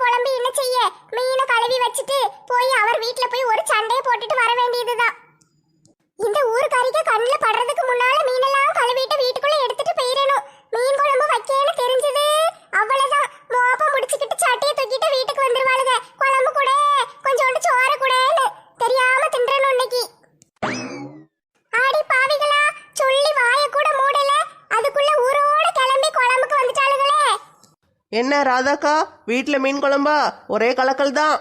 புலம்பி என்ன செய்ய? மீனை கழுவி வச்சுட்டு போய் அவர் வீட்ல போய் ஒரு சண்டையை போட்டுட்டு வர வேண்டியதுதான். இந்த ஊருக்காரிக்கு கண்ணுல படுறதுக்கு முன்னால மீனெல்லாம் கழுவிட்டு வீட்டுக்குள்ள எடுத்துட்டு போயிடணும். மீன் குழம்பு வைக்கேன்னு தெரிஞ்சது அவ்வளவுதான். மோப்பம் முடிச்சுக்கிட்டு சட்டையை தூக்கிட்டு வீட்டுக்கு வந்துருவாளுங்க. குழம்பு கூட கொஞ்சோண்டு சோறு கூடன்னு தெரியாம தின்றணும் இன்னைக்கு. ஆடி பாவிகளா, சொல்லி வாய கூட மூடல, அதுக்குள்ள ஊரோட கிளம்பி குழம்புக்கு வந்துட்டாளுங்களே. என்ன ராதாக்கா, வீட்ல மீன் குழம்பா? ஒரே கலக்கல் தான்.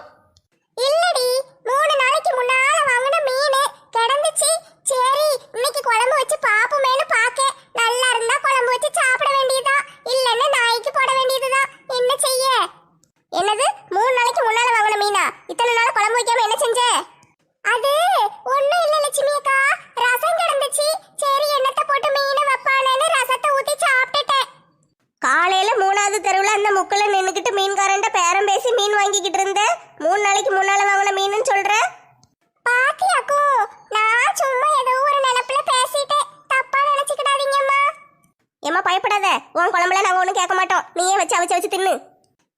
இல்லடி, 3 நாளைக்கு முன்னால வாங்கின மீன் கிடந்துச்சு. சரி, இன்னைக்கு குழம்பு வச்சு பாப்போமேனு பாக்க. நல்லா இருந்தா குழம்பு வச்சு சாப்பிட வேண்டியதுதான், இல்லன்னா நாய்க்கு போட வேண்டியதுதான். என்ன செய்ய? என்னது 3 நாளைக்கு முன்னால வாங்கின மீனா? இத்தனை நாள் குழம்பு வைக்காம என்ன செஞ்ச? அது ஒண்ணும் இல்ல லட்சுமி அக்கா, ரசம் கிடந்துச்சு. சரி, எண்ணத்தை போட்டு மீனை வைப்பானேன்னு ரசத்தை ஊத்தி சாப்பிட்டுட்டேன். காலையில 3வது தெருவுல அந்த முக்குல நின்னுக்கிட்டு மீன்காரன்ட்ட பேரம் பேசி மீன் வாங்கிக்கிட்டு இருந்தேன். 3 நாளைக்கு முன்னால வாங்கின மீனுன்னு சொல்ற? பாத்தியாக்கோ, நான் சும்மா ஏதோ ஒரு நினைப்புல பேசிட்டேன், தப்பா நினைச்சுக்கிடாதீங்கம்மா. ஏமா பயப்படாத, உன் குழம்புல நாங்க ஒண்ணும் கேட்க மாட்டோம். நீயே வச்சு அவிச்சு தின்னு.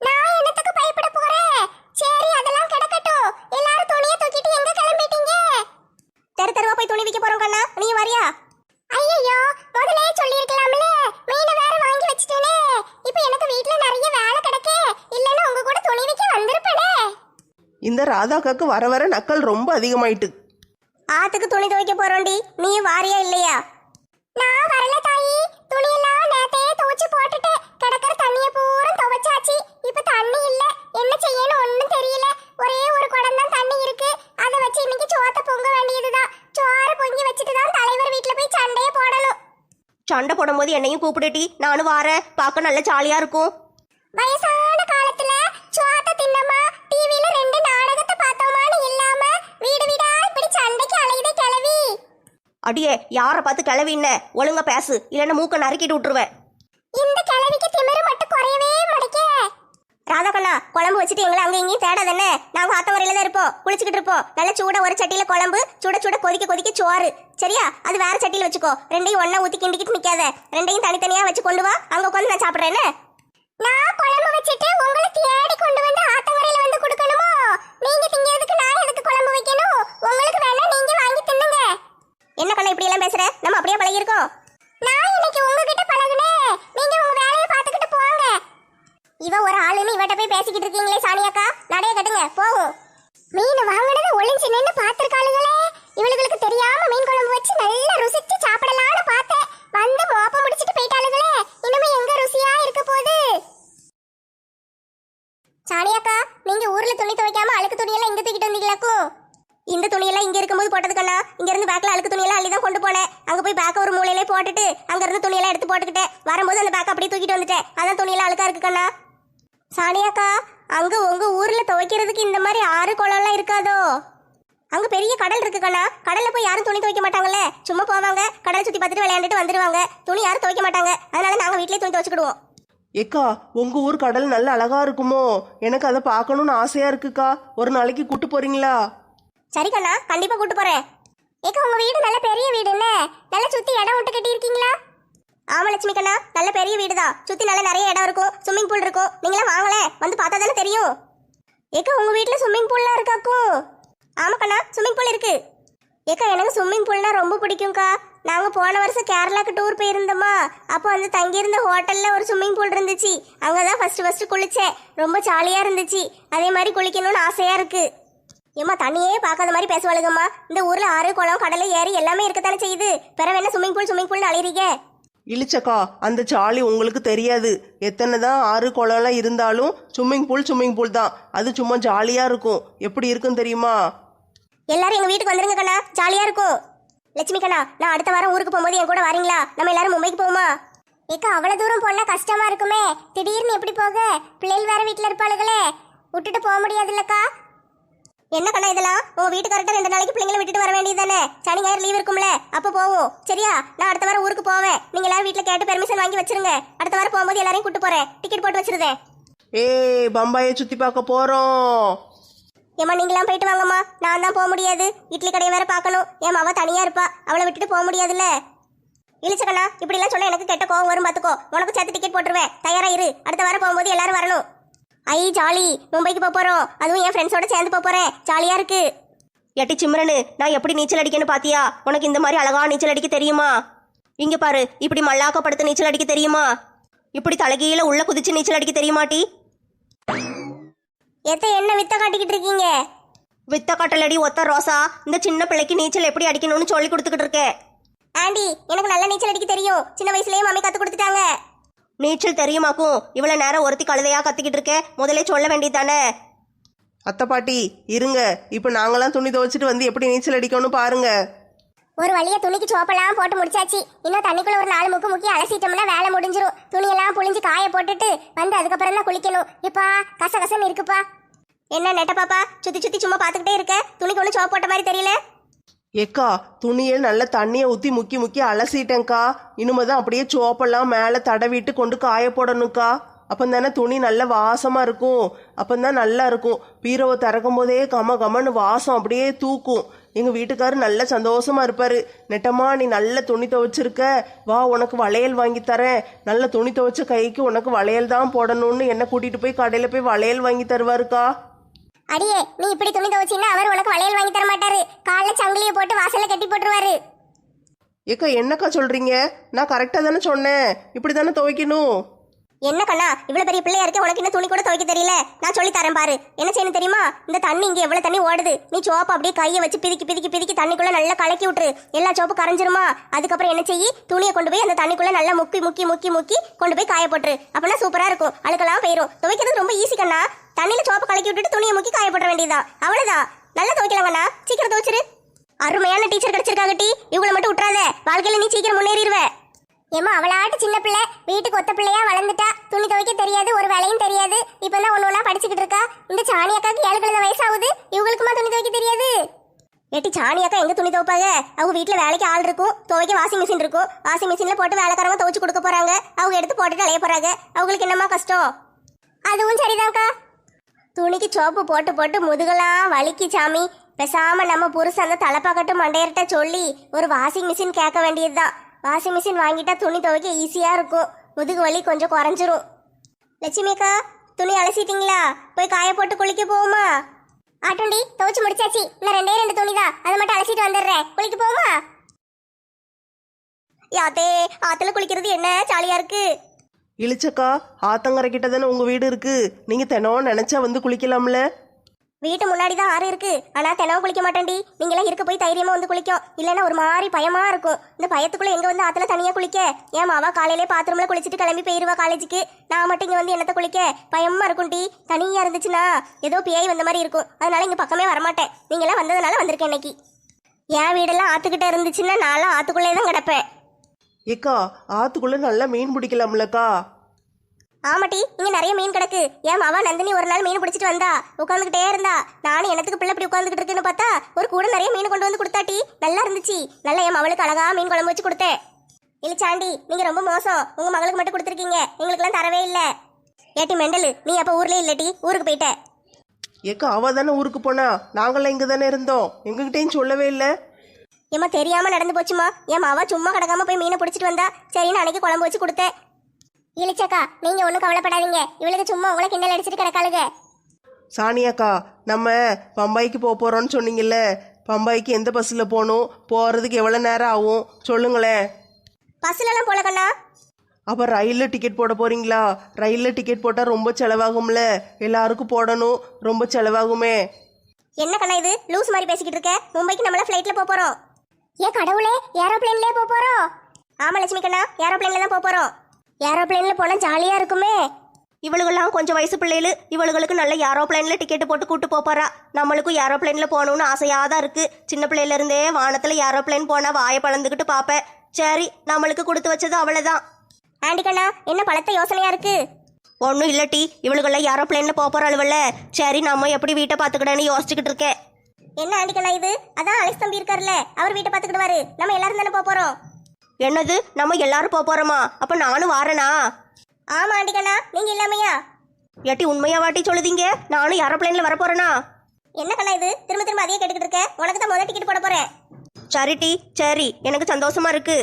நான் என்னத்துக்கு பயப்பட போறேன்? சரி, அதெல்லாம் கிடக்கட்டும். எல்லாரும் துணியை தூக்கிட்டு எங்க கிளம்பிட்டீங்க? தெருவா போய் துணி விற்க போறோம் கண்ணா, நீ வரியா? ஐயோ, முதலே சொல்லிருக்கலாம்ல. மீனை வேற வாங்கி வச்சிட்டேனே. இப்போ எனக்கு வீட்ல நிறைய வேலை கிடக்கே, இல்லன்னா உங்க கூட துணி விற்க வந்திருப்பேனே. இந்த ராதாக்காக்கு வர வர நக்கல் ரொம்ப அதிகமாயிட்டு. ஆத்துக்கு துணி துவைக்க போறோம்டி, நீ வாரியா இல்லையா? நான் வரல தாயி, துணியெல்லாம் நேத்தே துவைச்சு போட்டுட்டு கிடக்கிற தண்ணிய பூரா துவைச்சாச்சு. இப்ப தண்ணி இல்ல, என்ன செய்யணும் ஒண்ணும் தெரியல. ஒரே ஒரு குடம் தான் தண்ணி இருக்கு, அதை வச்சு இன்னைக்கு சோத்த பொங்க வேண்டியதுதான். சோறு பொங்கி வச்சுட்டு தான் தலைவர் வீட்டுல போய் சண்டையை போடணும். சண்டை போடும்போது என்னையும் கூப்பிடுட்டி, நானும் வாரேன். பார்க்க நல்ல ஜாலியா இருக்கும். வயசான காலத்துல சோத்த தின்னமா, டிவில 2 நாடகத்தை பார்த்தோமான்னு இல்லாம வீடு வீடா இப்படி சண்டைக்கு அலையுதே கிளவி. அடியே, யாரை பார்த்து கிளவின்ன? ஒழுங்கா பேசு, இல்லைன்னா மூக்க நறுக்கிட்டு விட்டுருவேன். இந்த கிளவிக்கு திமிரு மட்டும் குறையவே மாட்டேக்கே. ராதாக்கண்ணா, குழம்பு வச்சுட்டு எங்களை அங்கே இங்கேயும் தேடாதானே? நாங்க ஆத்தங்கரையில தான் இருப்போம், குளிச்சுக்கிட்டு இருப்போம். நல்ல சூட ஒரு சட்டியில குழம்பு, சுட சுட கொதிக்க சோறு. சரியா? அது வேற சட்டியில வச்சுக்கோ. ரெண்டையும் ஒண்ணா ஊத்தி கிண்டிக்கிட்டு நிக்காத. ரெண்டையும் தனித்தனியா வச்சு கொண்டு வா, அங்க உட்காந்து நான் சாப்பிடுறேன்னு. நான் குழம்பு வச்சிட்டு உங்களை தேடி கொண்டு வந்து ஆத்தங்கரையில வந்து கொடுக்கணுமோ? நீங்க திங்கிறதுக்கு நான் எதுக்கு குழம்பு வைக்கணும்? உங்களுக்கு வேணா நீங்க வாங்கி தின்னுங்க. என்ன கண்ணா இப்படி எல்லாம் பேசுற? நம்ம அப்படியே பழகி இருக்கோம். நான் இன்னைக்கு உங்ககிட்ட பழகுனேன், நீங்க உங்க வேலையை பார்த்துக்கிட்டு போங்க. இவ ஒரு ஆளுன்னு இவட்ட போய் பேசிக்கிட்டு இருக்கீங்களே சாணியாக்கா, நடைய கட்டுங்க போகும். மீன் வாங்கினதை ஒளிஞ்சு நின்று பார்த்திருக்காளுங்களே. இவளுகளுக்கு தெரியாம மீன் குழம்பு வச்சு நல்லா ருசிச்சு சாப்பிடலான்னு பார்த்தேன். வந்து மோப்ப முடிச்சிட்டு போயிட்டாளுங்களே. இனிமே எங்க ருசியா இருக்க போகுது? சாணியாக்கா, நீங்க ஊர்ல துணி துவைக்காம அழுக்கு துணியெல்லாம் இங்க தூக்கிட்டு வந்தீங்களாக்கும்? இந்த துணியெல்லாம் இங்க இருக்கும்போது போட்டது கண்ணா. இங்க இருந்து பேக்ல அழுக்கு துணியெல்லாம் அள்ளி தான் கொண்டு போனேன். அங்க போய் பேக்க ஒரு மூலையிலே போட்டுட்டு அங்க இருந்து துணியெல்லாம் எடுத்து போட்டுக்கிட்டேன். வரும்போது அந்த பேக்க அப்படியே தூக்கிட்டு வந்துட்டேன். அதான் துணியெல்லாம் அழுக்கா இருக்கு கண்ணா. சாணியாக்கா, அங்க உங்க ஊர்ல துவைக்கிறதுக்கு இந்த மாதிரி ஆறு குளம்லாம் இருக்காதோ? அங்க பெரிய கடல் இருக்கு கண்ணா. கடல்ல போய் யாரும் துணி துவைக்க மாட்டாங்கல்ல, சும்மா போவாங்க, கடலை சுத்தி பார்த்துட்டு விளையாண்டுட்டு வந்துருவாங்க. துணி யாரும் துவைக்க மாட்டாங்க, அதனால நாங்க வீட்லயே துணி துவைச்சுக்கிடுவோம். ஏக்கா, உங்க ஊர் கடல் நல்ல அழகா இருக்குமோ? எனக்கு அதை பார்க்கணும்னு ஆசையா இருக்குக்கா. ஒரு நாளைக்கு கூட்டு போறீங்களா? சரி கண்ணா, கண்டிப்பா கூட்டு போறேன். ஏக்கா, உங்க வீடு நல்ல பெரிய வீடு என்ன? நல்லா சுத்தி இடம் விட்டு கட்டி இருக்கீங்களா? ஆமா லட்சுமி கண்ணா, நல்ல பெரிய வீடு தான். சுத்தி நல்ல நிறைய இடம் இருக்கும், ஸ்விம்மிங் பூல் இருக்கும். நீங்களாம் வாங்கல, வந்து பார்த்தா தானே தெரியும். ஏக்கா, உங்க வீட்டுல ஸ்விம்மிங் பூல்லாம் இருக்காக்கும்? ஆமா கண்ணா, ஸ்விம்மிங் பூல் இருக்கு. ஏக்கா, எனக்கு ஸ்விம்மிங் பூல்னா ரொம்ப பிடிக்கும்க்கா. நாங்க போன வருஷம் கேரளாக்கு டூர் போயிருந்தோமா, அப்போ வந்து தங்கியிருந்த ஹோட்டல்ல ஒரு ஸ்விம்மிங் பூல் இருந்துச்சு. அங்கதான் ஃபர்ஸ்ட் குளிச்சேன். ரொம்ப ஜாலியா இருந்துச்சு. அதே மாதிரி குளிக்கணும்னு ஆசையா இருக்கு. ஏமா, தண்ணியே பார்க்காத மாதிரி பேசுவாளுங்கம்மா. இந்த ஊர்ல ஆறு குளம் கடலை ஏரி எல்லாமே இருக்கத்தானே செய்யுது. பிறகு என்ன ஸ்விம்மிங் பூல்னு அழிறீங்க? இழிச்சக்கா, அந்த சாலி உங்களுக்கு தெரியாது. எத்தனை தான் ஆறு குளம்லாம் இருந்தாலும் ஸ்விம்மிங் பூல் தான். அது சும்மா ஜாலியா இருக்கும். எப்படி இருக்கும் தெரியுமா? எல்லாரும் எங்க வீட்டுக்கு வந்துருங்க கண்ணா, ஜாலியா இருக்கும். லட்சுமி கண்ணா, நான் அடுத்த வாரம் ஊருக்கு போகும்போது என் கூட வரீங்களா? நம்ம எல்லாரும் மும்பைக்கு போவோமா? ஏக்கா, அவ்வளவு தூரம் போனா கஷ்டமா இருக்குமே. திடீர்னு எப்படி போக? பிள்ளைகள் வேற வீட்டுல இருப்பாளுகளே, விட்டுட்டு போக முடியாதுல்லக்கா. என்ன கண்ணா இதெல்லாம்? உன் வீட்டுக்காரட்ட 2 நாளைக்கு பிள்ளைங்களை விட்டுட்டு வர வேண்டியது தானே? சனி ஞாயிறு லீவ் இருக்கும்ல, அப்ப போவோம். சரியா? நான் அடுத்த வாரம் ஊருக்கு போவேன். நீங்க எல்லாரும் வீட்டுல கேட்டு பெர்மிஷன் வாங்கி வச்சிருங்க. அடுத்த வாரம் போகும்போது எல்லாரையும் கூட்டு போறேன். டிக்கெட் போட்டு வச்சிருந்தேன். பம்பாயை சுத்தி பார்க்க போறோம். ஏமா, நீங்களாம் போயிட்டு வாங்கம்மா. நான் தான் போக முடியாது, இட்லி கடையை வேற பார்க்கணும். என் மாவா தனியா இருப்பா, அவளை விட்டுட்டு போக முடியாதுல்ல. இழிச்சக்கண்ணா, இப்படி எல்லாம் சொன்னா எனக்கு கெட்ட கோவம் வரும், பாத்துக்கோ. உனக்கு சேர்த்து டிக்கெட் போட்டுருவேன், தயாரா இரு. அடுத்த வாரம் போகும்போது எல்லாரும் வரணும். ஐ ஜாலி, மும்பைக்கு போக போறோம். அதுவும் என் ஃப்ரெண்ட்ஸோட சேர்ந்து போக போறேன். ஜாலியா இருக்கு. எட்டி சிம்ரனு, நான் எப்படி நீச்சல் அடிக்கன்னு பாத்தியா? உனக்கு இந்த மாதிரி அழகா நீச்சல் அடிக்க தெரியுமா? இங்க பாரு, இப்படி மல்லாக்கப்படுத்த நீச்சல் அடிக்க தெரியுமா? இப்படி தலைகீழ உள்ள குதிச்சு நீச்சல் அடிக்க தெரியுமாட்டி? என்ன வித்த காட்டிக்கிட்டு இருக்கீங்க? வித்த காட்டலடி ஒத்த ரோசா. இந்த சின்ன பிள்ளைக்கு நீச்சல் எப்படி அடிக்கணும்னு சொல்லி கொடுத்துக்கிட்டு இருக்கேன். ஆண்டி, எனக்கு நல்ல நீச்சல் அடிக்க தெரியும். சின்ன வயசுலயே மம்மி கத்து கொடுத்துட்டாங்க. நீச்சல் தெரியுமாக்கும்? இவ்வளவு நேரம் ஒருத்தி கழுதையா கத்திக்கிட்டு இருக்க, முதலே சொல்ல வேண்டியதானே? அத்தை பாட்டி இருங்க, இப்போ நாங்களாம் துணி துவைச்சிட்டு வந்து எப்படி நீச்சல் அடிக்கணும்னு பாருங்க. ஒரு வழியா துணிக்கு சோப்பெல்லாம் போட்டு முடிச்சாச்சு. இன்னும் தண்ணிக்குள்ள ஒரு 4 முக்கு முக்கி அலசிட்டோம்னா வேலை முடிஞ்சிரும். துணியெல்லாம் புழிஞ்சு காய போட்டுட்டு வந்து அதுக்கப்புறம் தான் குளிக்கணும். இப்பா கசகசன்னு இருக்குப்பா. என்ன நெட்ட பாப்பா, சுத்தி சுத்தி சும்மா பாத்துக்கிட்டே இருக்க? துணிக்கு ஒண்ணு சோப்பு போட்ட மாதிரி தெரியல. ஏக்கா, துணியை நல்ல தண்ணியை ஊற்றி முக்கி முக்கி அலசிட்டேங்க்கா. இனிமே தான் அப்படியே சோப்பெல்லாம் மேலே தடவிட்டு கொண்டு காய போடணும்க்கா. அப்போ தானே துணி நல்ல வாசமாக இருக்கும். அப்போ தான் நல்லா இருக்கும். பீரோவை திறக்கும் போதே கம கமன்னு வாசம் அப்படியே தூக்கும். எங்கள் வீட்டுக்காரர் நல்ல சந்தோஷமா இருப்பார். நெட்டம்மா, நீ நல்ல துணி துவைச்சிருக்க, வா உனக்கு வளையல் வாங்கி தரேன். நல்ல துணி துவைச்ச கைக்கு உனக்கு வளையல் தான் போடணும்னு என்னை கூட்டிகிட்டு போய் கடையில் போய் வளையல் வாங்கி தருவாருக்கா. அடியே, நீ இப்படி துணி துவைச்சின்னா அவர் உனக்கு வளையல் வாங்கி தர மாட்டாரு. காலைல சங்கிலியை போட்டு வாசல்ல கட்டி போட்டுருவாரு. ஏக்கா என்னக்கா சொல்கிறீங்க? நான் கரெக்டாக தானே சொன்னேன். இப்படி தானே துவைக்கணும். என்ன கண்ணா, இவ்வளவு பெரிய பிள்ளையா இருக்க, உனக்கு இன்னும் துணி கூட துவைக்க தெரியல? நான் சொல்லி தரேன் பாரு. என்ன செய்யணும் தெரியுமா? இந்த தண்ணி இங்க எவ்வளவு தண்ணி ஓடுது, நீ சோப்பு அப்படியே கையை வச்சு பிதிக்கி பிதிக்கி பிதிக்கி தண்ணிக்குள்ள நல்லா கலக்கி விட்டுரு. எல்லா சோப்பு கரைஞ்சிருமா? அதுக்கப்புறம் என்ன செய்யி, துணியை கொண்டு போய் அந்த தண்ணிக்குள்ள நல்லா முக்கி முக்கி முக்கி முக்கி கொண்டு போய் காய போட்டுரு. அப்படின்னா சூப்பரா இருக்கும். அழுக்கெல்லாம் போயிடும். துவைக்கிறது ரொம்ப ஈஸி கண்ணா. தண்ணியில சோப்பு கலக்கி விட்டுட்டு துணியை முக்கி காய போட்டுற வேண்டியதுதான். அவ்வளவுதான். நல்லா துவைக்கலாம் கண்ணா. சீக்கிரம் துவைச்சிரு. அருமையான டீச்சர் கிடைச்சிருக்காங்க டி. இவங்களை மட்டும் விட்டுறாத. வாழ்க்கையில நீ சீக்கிரம் முன்னேறிடுவ. ஏமா, அவளாட்டு சின்ன பிள்ளை, வீட்டுக்கு ஒத்த பிள்ளையா வளர்ந்துட்டா. துணி துவைக்க தெரியாது, ஒரு வேலையும் தெரியாது. இப்பதான் ஒண்ணு படிச்சுக்கிட்டு இருக்கா. இந்த சாணி அக்காக்கு 7 கிழமை வயசாகுது. இவங்களுக்குமா துணி துவைக்க தெரியாது? ஏட்டி, சாணி அக்கா எங்க துணி துவைப்பாங்க? அவங்க வீட்டுல வேலைக்கு ஆள் இருக்கும், துவைக்க வாஷிங் மிஷின் இருக்கும். வாஷிங் மிஷின்ல போட்டு வேலைக்காரங்க துவைச்சு கொடுக்க போறாங்க. அவங்க எடுத்து போட்டுட்டு அலைய போறாங்க. அவங்களுக்கு என்னமா கஷ்டம்? அதுவும் சரிதான்க்கா. துணிக்கு சோப்பு போட்டு போட்டு முதுகெல்லாம் வலிக்கு சாமி. பேசாம நம்ம புருஷன் அந்த தலைப்பாக்கட்டும் மண்டையர்கிட்ட சொல்லி ஒரு வாஷிங் மிஷின் கேட்க வேண்டியதுதான். வாஷிங் மிஷின் வாங்கிட்டா துணி துவைக்க ஈஸியா இருக்கும். முதுகு வலி கொஞ்சம் குறைஞ்சிரும். லட்சுமி அக்கா, துணி அலசிட்டீங்களா? போய் காய போட்டு குளிக்க போகுமா? ஆட்டோண்டி, துவைச்சு முடிச்சாச்சு. இன்னும் 2 துணி தான், அதை மட்டும் அலசிட்டு வந்துடுறேன். குளிக்க போகுமா? யாத்தே, ஆத்துல குளிக்கிறது என்ன ஜாலியா இருக்கு. இழிச்சக்கா, ஆத்தங்கரை கிட்ட தானே உங்கள் வீடு இருக்கு. நீங்கள் தினம் நினச்சா வந்து குளிக்கலாம்ல. வீட்டு முன்னாடி தான் ஆறு இருக்கு. ஆனா தினம் குளிக்க மாட்டேன்டி. நீங்களாம் இருக்க போய் தைரியமா வந்து குளிக்கும். இல்லைன்னா ஒரு மாதிரி பயமா இருக்கும். இந்த பயத்துக்குள்ள எங்க வந்து ஆத்துல தனியா குளிக்க? ஏன் மாவா காலையிலே பாத்ரூம்ல குளிச்சுட்டு கிளம்பி போயிருவா காலேஜுக்கு. நான் மட்டும் இங்க வந்து என்னத்த குளிக்க? பயமா இருக்கும் டி. தனியா இருந்துச்சுன்னா ஏதோ பேய் வந்த மாதிரி இருக்கும். அதனால இங்க பக்கமே வரமாட்டேன். நீங்களாம் வந்ததுனால வந்திருக்கேன் இன்னைக்கு. என் வீடெல்லாம் ஆத்துக்கிட்ட இருந்துச்சுன்னா நான்லாம் ஆத்துக்குள்ளே தான் கிடப்பேன். ஏக்கா, ஆத்துக்குள்ளே நல்லா மீன் பிடிக்கலாம்லக்கா. ஆமாட்டி, இங்க நிறைய மீன் கிடக்கு. ஏன் மாவா நந்தினி ஒரு நாள் மீன் பிடிச்சிட்டு வந்தா, உட்காந்துக்கிட்டே இருந்தா. நானும் எனக்கு பிள்ளை இப்படி உட்காந்துக்கிட்டு இருக்குன்னு பார்த்தா ஒரு கூட நிறைய மீன் கொண்டு வந்து கொடுத்தாட்டி. நல்லா இருந்துச்சு. நல்லா என் மகளுக்கு அழகா மீன் குழம்பு வச்சு கொடுத்தேன். இல்லச்சாண்டி, நீங்க ரொம்ப மோசம். உங்க மகளுக்கு மட்டும் கொடுத்துருக்கீங்க, எங்களுக்கெல்லாம் தரவே இல்லை. ஏட்டி மெண்டலு, நீ அப்ப ஊர்லயே இல்லட்டி, ஊருக்கு போயிட்ட. ஏக்கா, அவ தானே ஊருக்கு போனா, நாங்களாம் இங்கே தானே இருந்தோம். எங்ககிட்டையும் சொல்லவே இல்லை. ஏமா தெரியாம நடந்து போச்சுமா. என் மாவா சும்மா கிடக்காம போய் மீனை பிடிச்சிட்டு வந்தா. சரின்னு அன்னைக்கு குழம்பு வச்சு கொடுத்தேன். இழிச்சக்கா, நீங்க ஒண்ணும் கவலைப்படாதீங்க. இவளுக்கு சும்மா உங்களை கிண்டல் அடிச்சுட்டு கிடக்காளுங்க. சாணியாக்கா, நம்ம பம்பாய்க்கு போக போகிறோன்னு சொன்னீங்கல்ல. பம்பாய்க்கு எந்த பஸ்ஸில் போகணும்? போகிறதுக்கு எவ்வளோ நேரம் ஆகும் சொல்லுங்களேன். பஸ்லலாம் போல கண்ணா. அப்போ ரயிலில் டிக்கெட் போட போகிறீங்களா? ரயிலில் டிக்கெட் போட்டால் ரொம்ப செலவாகும்ல. எல்லாருக்கும் போடணும், ரொம்ப செலவாகுமே. என்ன கண்ணா இது லூஸ் மாதிரி பேசிக்கிட்டு இருக்க? மும்பைக்கு நம்மள ஃப்ளைட்ல போக போறோம். ஏன் கடவுளே, ஏரோப்ளேன்லயே போறோம்? ஆமா லட்சுமி கண்ணா, ஏரோப்ளேன்ல தான் போக போறோம். ஏரோப்ளேன்ல போனா ஜாலியா இருக்குமே. இவளுகெல்லாம் கொஞ்சம் வயசு பிள்ளைகளு. இவளுகளுக்கு நல்ல ஏரோப்ளேன்ல டிக்கெட் போட்டு கூட்டு போறா. நம்மளுக்கும் ஏரோப்ளேன்ல போகணும்னு ஆசையாதான் இருக்கு. சின்ன பிள்ளையில இருந்தே வானத்துல ஏரோப்ளேன் போனா வாயை பழந்துக்கிட்டு பாப்பேன். சரி, நம்மளுக்கு கொடுத்து வச்சது அவ்வளவுதான். ஆண்டி கண்ணா, என்ன பழத்த யோசனையா இருக்கு? ஒன்னும் இல்லட்டி, இவளுகெல்லாம் ஏரோப்ளேன்ல போறாளுவல்ல. சரி, நம்ம எப்படி வீட்டை பாத்துக்கிட்டேன்னு யோசிச்சுக்கிட்டு இருக்கேன். என்ன ஆண்டி கண்ணா இது? அதான் அலெக்ஸ் தம்பி இருக்காருல்ல, அவர் வீட்டை பாத்துக்கிடுவாரு. நம்ம எல்லாரும் தானே போறோம். என்னது, நம்ம எல்லாரும் போறோமா? அப்ப நானும் வாரேனா? ஆமா ஆண்டி கண்ணா, நீங்க இல்லாமையா? ஏட்டி, உண்மையா வாட்டி சொல்லுதீங்க? நானும் ஏரோப்ளேன்ல வர போறேனா? என்ன கண்ணா இது திரும்ப திரும்ப அதையே கேட்டுக்கிட்டு இருக்க? உனக்கு தான் முதல் டிக்கெட் போட போறேன். சரிட்டி, சரி, எனக்கு சந்தோஷமா இருக்கு.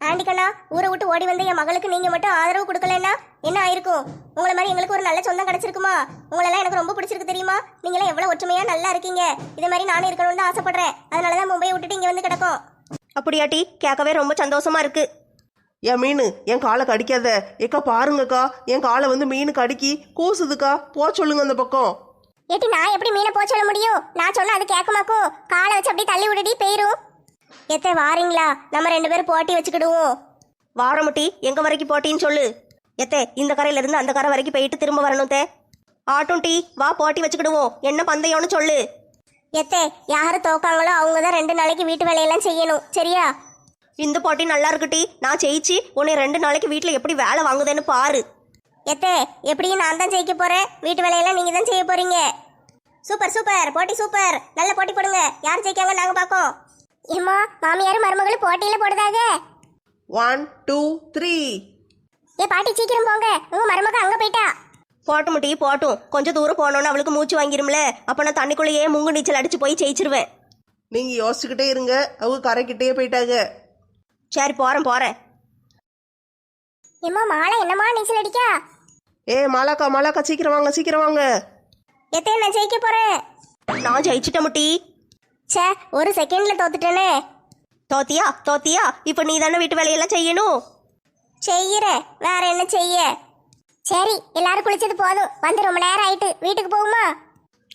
ஆண்டிக்கண்ணா, ஊரை விட்டு ஓடி வந்த என் மகளுக்கு நீங்க மட்டும் ஆதரவு கொடுக்கலன்னா என்ன ஆயிருக்கும்? உங்களை மாதிரி எங்களுக்கு ஒரு நல்ல சொந்தம் கிடைச்சிருக்குமா? உங்களெல்லாம் எனக்கு ரொம்ப பிடிச்சிருக்கு தெரியுமா? நீங்களாம் எவ்வளவு ஒற்றுமையா நல்லா இருக்கீங்க. இதே மாதிரி நானும் இருக்கணும்னு தான் ஆசைப்படுறேன். அதனாலதான் மும்பையை விட்டுட்டு இங்க வந்து கிடக்கும். அப்படியாட்டி, கேட்கவே ரொம்ப சந்தோஷமா இருக்கு. என் மீன் என் காலை கடிக்காத. ஏக்கா பாருங்கக்கா, என் காலை வந்து மீன் கடிக்கி கூசுதுக்கா. சொல்லுங்க அந்த பக்கம். ஏட்டி நான் எப்படி மீனை போக சொல்ல முடியும்? நான் சொன்னா அது கேட்குமாக்கும். காலை வச்சு அப்படியே தள்ளி விடுடி போயிரும். எத்தே வாரீங்களா? நம்ம 2 பேரும் போட்டி வச்சுக்கிடுவோம். வாரமுட்டி, எங்க வரைக்கும் போட்டின்னு சொல்லு. எத்தே இந்த கரையில இருந்து அந்த கரை வரைக்கும் போயிட்டு திரும்ப வரணும் தே. ஆட்டும் டீ, வா போட்டி வச்சுக்கிடுவோம். என்ன பந்தயம்னு சொல்லு. எத்தே யாரு தோக்காங்களோ அவங்க தான் 2 நாளைக்கு வீட்டு வேலையெல்லாம் செய்யணும், சரியா? இந்த போட்டி நல்லா இருக்கு டீ. நான் ஜெயிச்சு உன்னை 2 நாளைக்கு வீட்டுல எப்படி வேலை வாங்குதேன்னு பாரு. எத்தே எப்படியும் நான் தான் ஜெயிக்க போறேன். வீட்டு வேலையெல்லாம் நீங்க தான் செய்ய போறீங்க. சூப்பர் சூப்பர், போட்டி சூப்பர். நல்ல போட்டி போடுங்க. யார் ஜெயிக்காங்க நாங்க பாக்கோம். ஏம்மா மாமியாரும் மருமகளும் போட்டியில போடுதாக. 1 2 3. ஏ பாட்டி சீக்கிரம் போங்க, உங்க மருமக அங்க போயிட்டா. போட்டும் முட்டி போட்டும். கொஞ்சம் தூரம் போனோன்னு அவளுக்கு மூச்சு வாங்கிரும்ல. அப்ப நான் தண்ணிக்குள்ளேயே முங்கு நீச்சல் அடிச்சு போய் ஜெயிச்சிருவேன். நீங்க யோசிச்சுக்கிட்டே இருங்க, அவங்க கரைக்கிட்டே போயிட்டாங்க. சரி போறேன். ஏம்மா மாலை என்னம்மா நீச்சல் அடிக்கா? மாலாக்கா சீக்கிரம் வாங்க. எத்தே நான் ஜெயிக்க போறேன். நான் ஜெயிச்சிட்டேன் முட்டி. சே, ஒரு செகண்ட்ல தோத்துட்டேனே. தோத்தியா? இப்ப நீ தானே வீட்டு வேலையெல்லாம் செய்யணும். செய்யறேன், வேற என்ன செய்ய? சரி எல்லாரும் குளிச்சது போதும். வந்து ரொம்ப நேரம் ஆயிட்டு, வீட்டுக்கு போகுமா?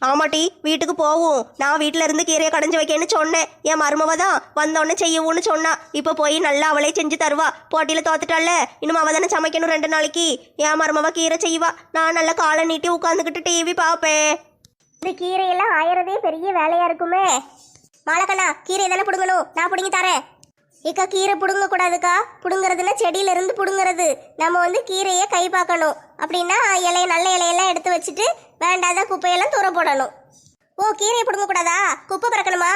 ஆமாட்டி, வீட்டுக்கு போவோம். நான் வீட்டுல இருந்து கீரையை கடைஞ்சு வைக்கன்னு சொன்னேன். என் மருமவ தான் வந்தோடனே செய்யவும்னு சொன்னா. இப்ப போய் நல்லா அவளே செஞ்சு தருவா. போட்டியில தோத்துட்டால, இன்னும் அவ தானே சமைக்கணும் 2 நாளைக்கு. என் மருமவ கீரை செய்வா. நான் நல்லா காலை நீட்டி உட்காந்துக்கிட்டு டிவி பாப்பேன். இந்த கீரையெல்லாம் ஆயறதே பெரிய வேலையா இருக்குமே. மாலக்கண்ணா, கீரை தானே புடுங்கணும், நான் புடுங்கி தரேன். ஏக்கா கீரை புடுங்க கூடாதுக்கா. புடுங்கிறதுனா செடியில இருந்து புடுங்கிறது. நம்ம வந்து கீரையை கை பார்க்கணும். அப்படின்னா நல்ல இலையெல்லாம் எடுத்து வச்சுட்டு வேண்டாத குப்பையெல்லாம் தூர போடணும். ஓ, கீரையை புடுங்க கூடாதா? குப்பை பறக்கணுமா?